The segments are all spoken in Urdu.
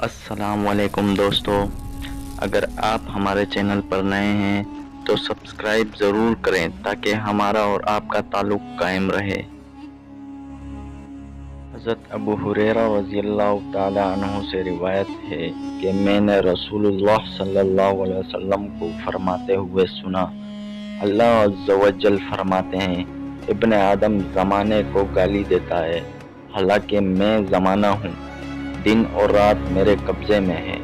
السلام علیکم دوستو، اگر آپ ہمارے چینل پر نئے ہیں تو سبسکرائب ضرور کریں تاکہ ہمارا اور آپ کا تعلق قائم رہے۔ حضرت ابو ہریرہ رضی اللہ تعالی عنہ سے روایت ہے کہ میں نے رسول اللہ صلی اللہ علیہ وسلم کو فرماتے ہوئے سنا، اللہ عز و جل فرماتے ہیں، ابن آدم زمانے کو گالی دیتا ہے، حالانکہ میں زمانہ ہوں، دن اور رات میرے قبضے میں ہے۔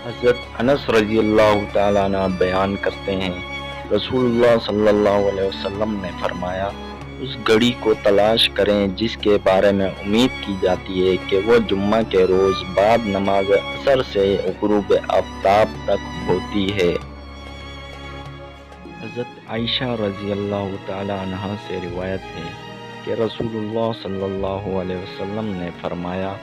حضرت انس رضی اللہ تعالیٰ عنہ بیان کرتے ہیں، رسول اللہ صلی اللہ علیہ وسلم نے فرمایا، اس گھڑی کو تلاش کریں جس کے بارے میں امید کی جاتی ہے کہ وہ جمعہ کے روز بعد نماز عصر سے غروب آفتاب تک ہوتی ہے۔ حضرت عائشہ رضی اللہ تعالیٰ عنہ سے روایت ہے کہ رسول اللہ صلی اللہ علیہ وسلم نے فرمایا،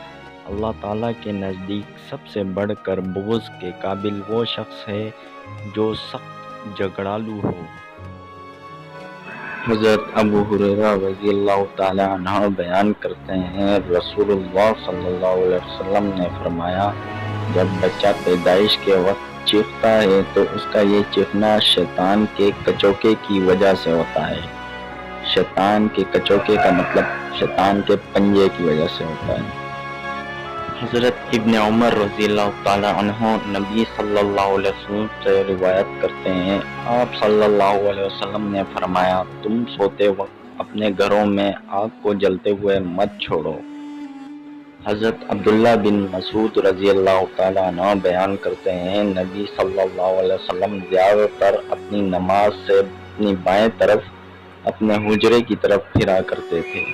اللہ تعالیٰ کے نزدیک سب سے بڑھ کر بغض کے قابل وہ شخص ہے جو سخت جھگڑالو ہو۔ حضرت ابو ہریرہ رضی اللہ تعالیٰ عنہ بیان کرتے ہیں، رسول اللہ صلی اللہ علیہ وسلم نے فرمایا، جب بچہ پیدائش کے وقت چیختا ہے تو اس کا یہ چیخنا شیطان کے کچوکے کی وجہ سے ہوتا ہے۔ شیطان کے کچوکے کا مطلب شیطان کے پنجے کی وجہ سے ہوتا ہے۔ حضرت ابن عمر رضی اللہ تعالیٰ عنہ نبی صلی اللہ علیہ وسلم سے روایت کرتے ہیں، آپ صلی اللہ علیہ وسلم نے فرمایا، تم سوتے وقت اپنے گھروں میں آگ کو جلتے ہوئے مت چھوڑو۔ حضرت عبداللہ بن مسعود رضی اللہ تعالیٰ عنہ بیان کرتے ہیں، نبی صلی اللہ علیہ وسلم زیادہ تر اپنی نماز سے اپنی بائیں طرف اپنے حجرے کی طرف پھرا کرتے تھے۔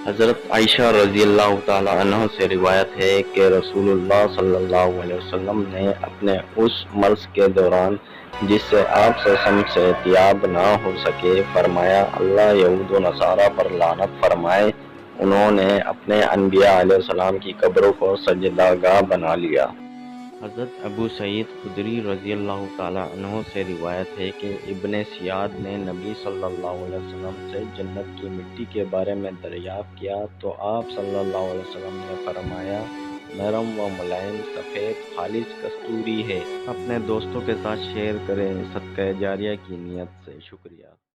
حضرت عائشہ رضی اللہ تعالیٰ عنہ سے روایت ہے کہ رسول اللہ صلی اللہ علیہ وسلم نے اپنے اس مرض کے دوران جس سے آپ سے احتیاط نہ ہو سکے فرمایا، اللہ یہود و نصارہ پر لعنت فرمائے، انہوں نے اپنے انبیاء علیہ السلام کی قبروں کو سجدہ گاہ بنا لیا۔ حضرت ابو سعید خدری رضی اللہ تعالیٰ عنہ سے روایت ہے کہ ابن سیاد نے نبی صلی اللہ علیہ وسلم سے جنت کی مٹی کے بارے میں دریافت کیا تو آپ صلی اللہ علیہ وسلم نے فرمایا، نرم و ملائم سفید خالص کستوری ہے۔ اپنے دوستوں کے ساتھ شیئر کریں، صدقہ جاریہ کی نیت سے۔ شکریہ۔